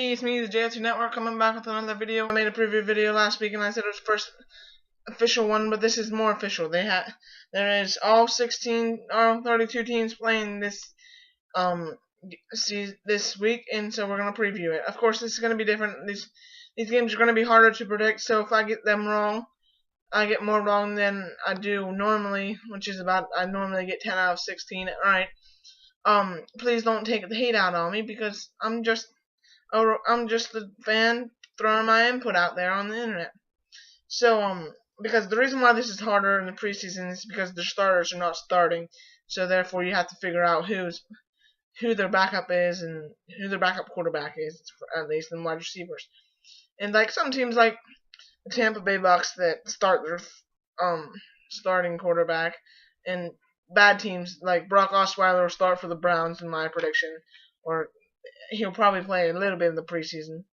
Hey, it's me, the JLT Network, coming back with another video. I made a preview video last week, and I said it was the first official one, but this is more official. There is all 16 or 32 teams playing this this week, and so we're gonna preview it. Of course, this is gonna be different. These games are gonna be harder to predict. So if I get them wrong, I get more wrong than I do normally, which is I normally get 10 out of 16 right. Please don't take the hate out on me because I'm just the fan throwing my input out there on the internet. So, because the reason why this is harder in the preseason is because the starters are not starting. So therefore, you have to figure out who their backup is and who their backup quarterback is, at least, and wide receivers. And like some teams, like the Tampa Bay Bucks, that start their starting quarterback, and bad teams like Brock Osweiler will start for the Browns in my prediction, or he'll probably play a little bit in the preseason.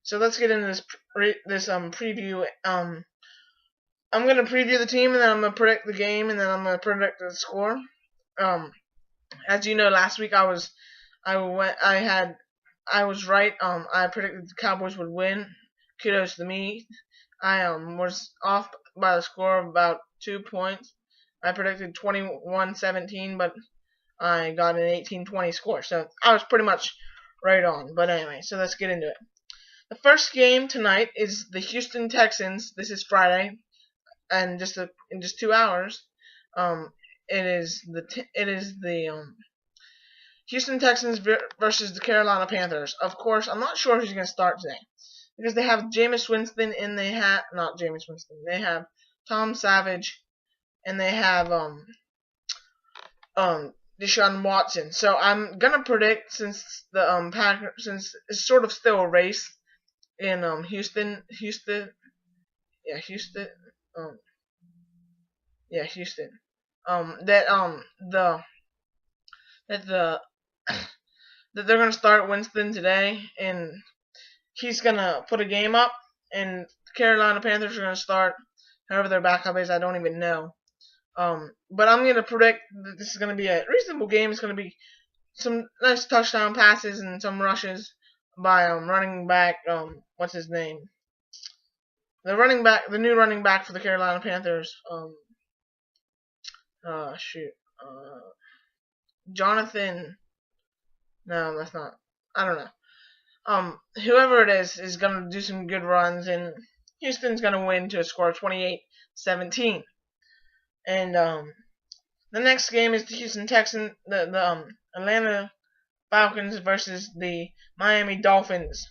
So let's get into this preview. I'm gonna preview the team, and then I'm gonna predict the game, and then I'm gonna predict the score. As you know, last week I was right. I predicted the Cowboys would win. Kudos to me. I was off by the score of about 2 points. I predicted 21-17, but I got an 18-20 score. So I was pretty much right on. But anyway, so let's get into it. The first game tonight is the Houston Texans. This is Friday, and in just 2 hours, it is the Houston Texans versus the Carolina Panthers. Of course, I'm not sure who's going to start today because they have Jameis Winston and they have Tom Savage, and they have Deshaun Watson. So I'm gonna predict, since the since it's sort of still a race in Houston, that that they're gonna start Winston today, and he's gonna put a game up, and the Carolina Panthers are gonna start whoever their backup is. I don't even know. But I'm going to predict that this is going to be a reasonable game. It's going to be some nice touchdown passes and some rushes by running back. What's his name? The new running back for the Carolina Panthers. Jonathan. No, that's not. I don't know. Whoever it is going to do some good runs, and Houston's going to win to a score of 28-17. And the next game is the Houston Texans, the Atlanta Falcons versus the Miami Dolphins.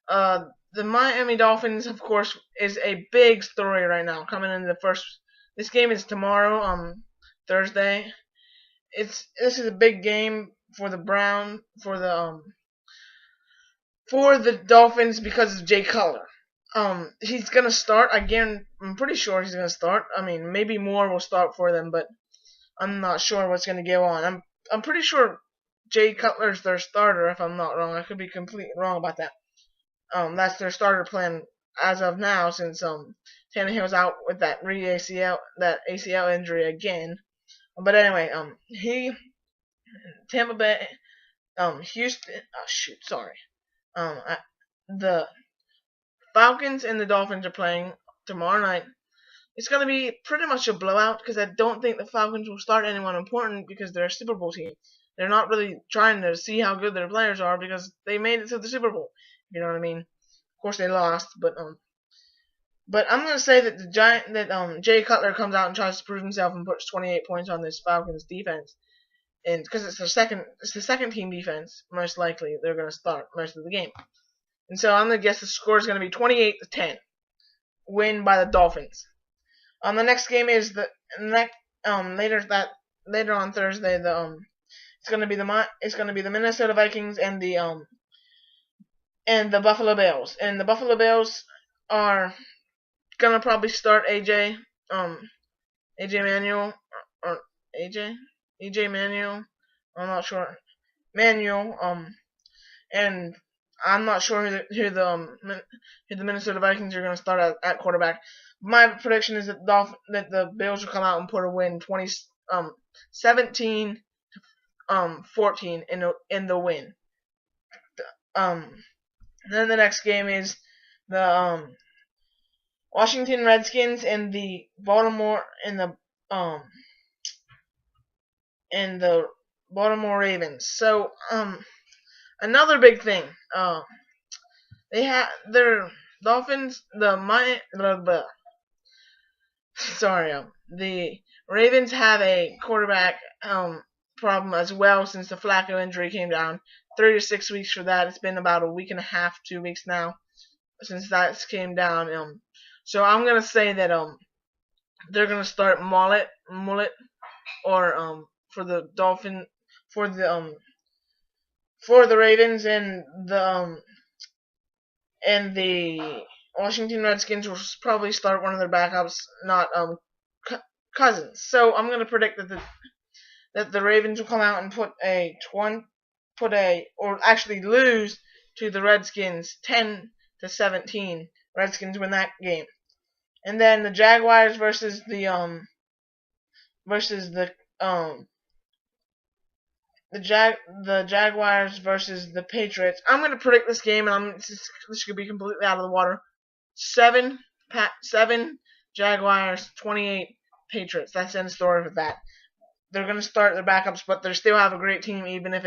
The Miami Dolphins, of course, is a big story right now. Coming into this game is tomorrow, Thursday. This is a big game for the Dolphins because of Jay Cutler. He's gonna start again. I'm pretty sure he's gonna start. I mean, maybe more will start for them, but I'm not sure what's gonna go on. I'm pretty sure Jay Cutler's their starter, if I'm not wrong. I could be completely wrong about that. That's their starter plan as of now, since Tannehill's out with that ACL injury again. But anyway, Tampa Bay, Houston. Oh shoot, sorry. The Falcons and the Dolphins are playing tomorrow night. It's going to be pretty much a blowout because I don't think the Falcons will start anyone important because they're a Super Bowl team. They're not really trying to see how good their players are because they made it to the Super Bowl. You know what I mean? Of course they lost, but I'm going to say that Jay Cutler comes out and tries to prove himself and puts 28 points on this Falcons defense. And because it's the second team defense, most likely they're going to start most of the game. And so I'm going to guess the score is going to be 28-10. Win by the Dolphins. The next game is later on Thursday. It's going to be the Minnesota Vikings and the Buffalo Bills. And the Buffalo Bills are going to probably start AJ Manuel. I'm not sure. And I'm not sure who the Minnesota Vikings are going to start at quarterback. My prediction is that the Bills will come out and put a win, 17-14 in the win. Then the next game is the Washington Redskins and the Baltimore and the Baltimore Ravens. So another big thing. They have their Dolphins. The Ravens have a quarterback problem as well since the Flacco injury came down. 3 to 6 weeks for that. It's been about a week and a half, 2 weeks now since that came down. So I'm gonna say that they're gonna start Mullet or for the Dolphin for the Ravens and the Washington Redskins will probably start one of their backups, not Cousins. So I'm gonna predict that the Ravens will come out and or actually lose to the Redskins 10-17. Redskins win that game. And then the Jaguars versus the Jaguars versus the Patriots. I'm gonna predict this game, and this could be completely out of the water. 7 Jaguars, 28 Patriots. That's the end story for that. They're gonna start their backups, but they still have a great team, even if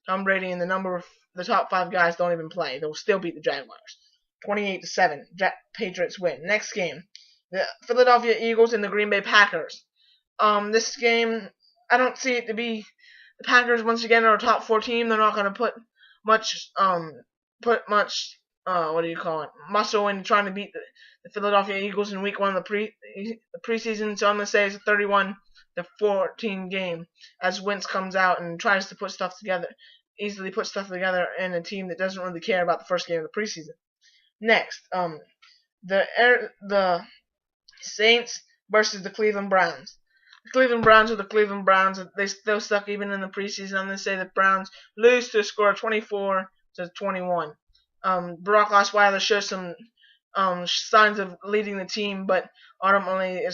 Tom Brady and the top 5 guys don't even play. They'll still beat the Jaguars. 28-7. Patriots win. Next game, the Philadelphia Eagles and the Green Bay Packers. This game, I don't see it to be the Packers once again are a top 4 team. They're not going to put much muscle in trying to beat the Philadelphia Eagles in Week 1 of the preseason. So I'm going to say it's a 31-14 game as Wentz comes out and tries to easily put stuff together in a team that doesn't really care about the first game of the preseason. Next, the Saints versus the Cleveland Browns. The Cleveland Browns are the Cleveland Browns. They still suck even in the preseason. I'm going to say the Browns lose to a score of 24-21. Brock Osweiler shows some signs of leading the team, but ultimately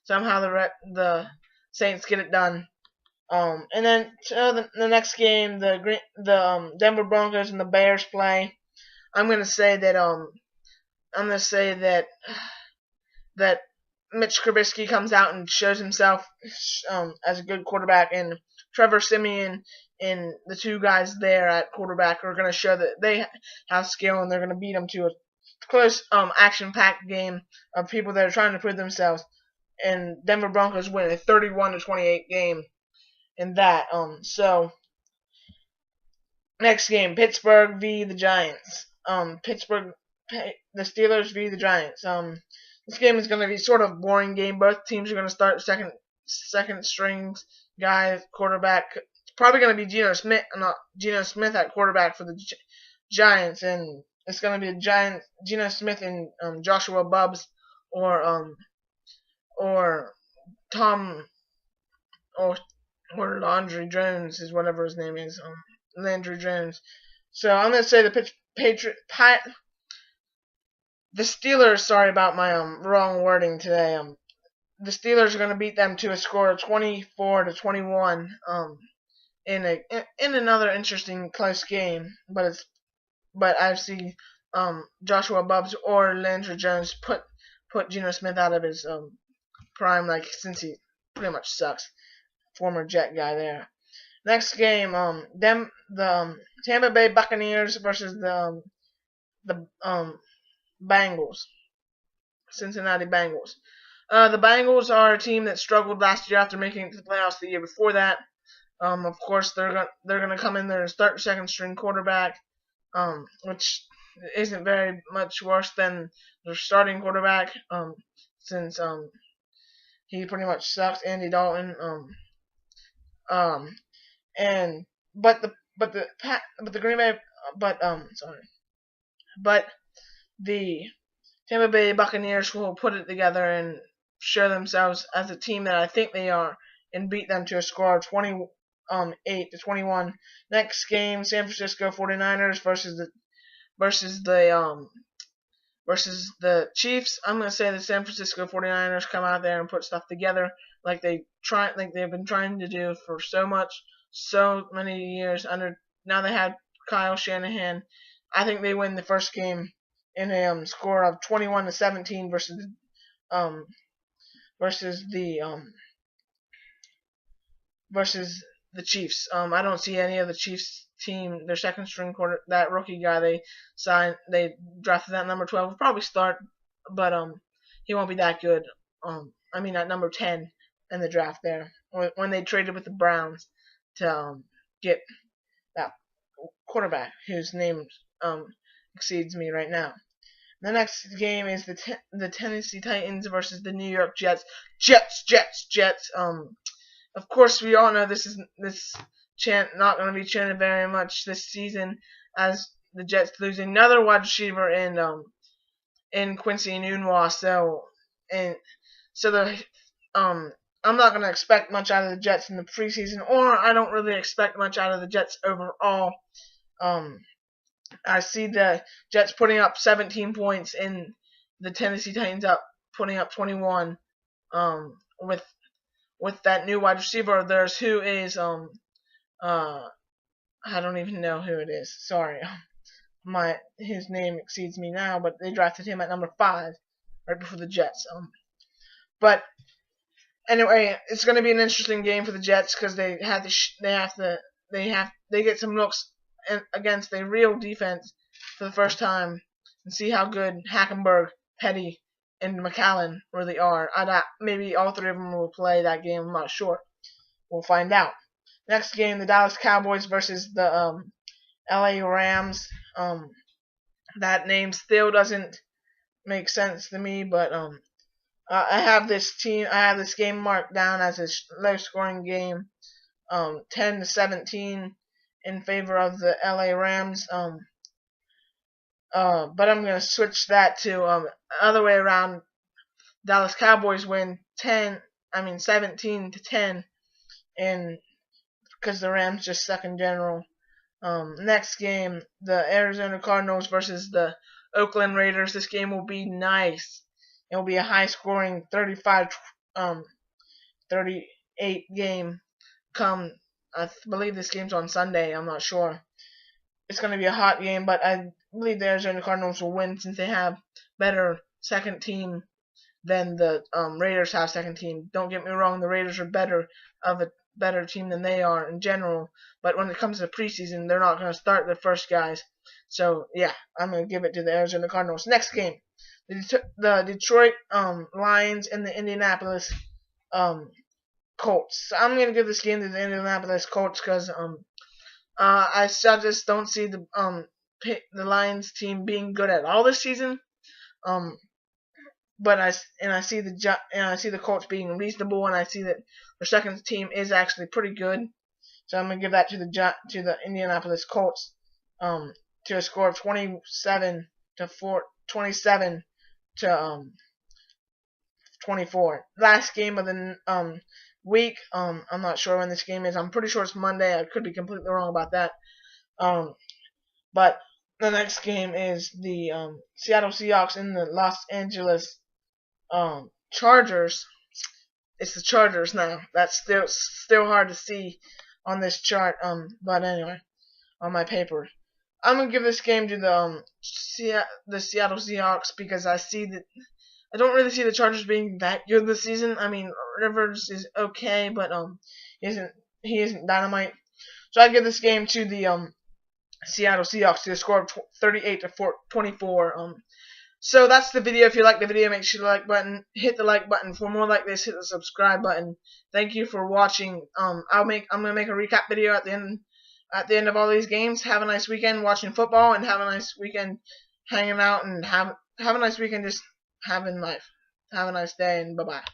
somehow the Saints get it done. And then the next game, the Denver Broncos and the Bears play. I'm gonna say that Mitch Trubisky comes out and shows himself as a good quarterback, and Trevor Siemian and the 2 guys there at quarterback are going to show that they have skill, and they're going to beat them to a close, action-packed game of people that are trying to prove themselves. And Denver Broncos win a 31-28 game in that. So next game, Pittsburgh v. the Giants. The Steelers v. the Giants. This game is going to be sort of a boring game. Both teams are going to start second strings guys quarterback. It's probably going to be Geno Smith at quarterback for the Giants, and it's going to be Geno Smith and Joshua Bubbs or Tom or Landry Jones is whatever his name is. Landry Jones. So I'm going to say the Steelers, sorry about my wrong wording today. The Steelers are going to beat them to a score of 24-21 in another interesting close game. But I see Joshua Bubbs or Landry Jones put Geno Smith out of his prime, since he pretty much sucks. Former Jet guy there. Next game, the Tampa Bay Buccaneers versus the Bengals, Cincinnati Bengals. The Bengals are a team that struggled last year after making it to the playoffs the year before that. Of course, they're gonna come in there and start second string quarterback, which isn't very much worse than their starting quarterback, since he pretty much sucks, Andy Dalton. But the Green Bay, but the Tampa Bay Buccaneers will put it together and show themselves as a team that I think they are, and beat them to a score of 28-21. Next game, San Francisco 49ers versus the Chiefs. I'm going to say the San Francisco 49ers come out there and put stuff together like they've been trying to do for so so many years under. Now they have Kyle Shanahan. I think they win the first game in a score of 21-17 um versus the um versus the Chiefs. I don't see any of the Chiefs team, their second string quarter, that rookie guy they drafted that number 12 will probably start, but he won't be that good. I mean at number 10 in the draft there when they traded with the Browns to get that quarterback whose name exceeds me right now. The next game is the Tennessee Titans versus the New York Jets. Jets. Of course, we all know this chant not going to be chanted very much this season, as the Jets lose another wide receiver in Quincy Enunwa. So I'm not going to expect much out of the Jets in the preseason, or I don't really expect much out of the Jets overall. I see the Jets putting up 17 points and the Tennessee Titans putting up 21 with that new wide receiver of theirs who is I don't even know who it is. Sorry. His name exceeds me now, but they drafted him at number 5 right before the Jets. But anyway, it's going to be an interesting game for the Jets because they get some looks against a real defense for the first time and see how good Hackenberg, Petty, and McAllen really are. Maybe all three of them will play that game. I'm not sure. We'll find out. Next game, the Dallas Cowboys versus the LA Rams. That name still doesn't make sense to me, but I have this game marked down as a low-scoring game, 10-17 in favor of the LA Rams. But I'm gonna switch that to other way around. Dallas Cowboys win 17-10, and because the Rams just suck in general. Next game, the Arizona Cardinals versus the Oakland Raiders. This game will be nice. It will be a high-scoring 35-38 game. I believe this game's on Sunday. I'm not sure. It's going to be a hot game, but I believe the Arizona Cardinals will win since they have better second team than the Raiders have second team. Don't get me wrong, the Raiders are a better team than they are in general, but when it comes to preseason, they're not going to start their first guys. So yeah, I'm going to give it to the Arizona Cardinals. Next game, the Detroit Lions and the Indianapolis Colts. I'm going to give this game to the Indianapolis Colts because I just don't see the Lions team being good at all this season. But I see the Colts being reasonable, and I see that their second team is actually pretty good. So I'm gonna give that to the Indianapolis Colts to a score of 27 to 24. Last game of the week. I'm not sure when this game is. I'm pretty sure it's Monday. I could be completely wrong about that. But the next game is the Seattle Seahawks and the Los Angeles Chargers. It's the Chargers now. That's still hard to see on this chart. But anyway, on my paper, I'm gonna give this game to the Seattle Seahawks because I don't really see the Chargers being that good this season. I mean, Rivers is okay, but he isn't dynamite. So I give this game to the Seattle Seahawks to a score of 38-24. So that's the video. If you like the video, make sure the like button, hit the like button. For more like this, hit the subscribe button. Thank you for watching. I'm gonna make a recap video at the end of all these games. Have a nice weekend watching football, and have a nice weekend hanging out, and have a nice weekend just having life. Have a nice day, and bye bye.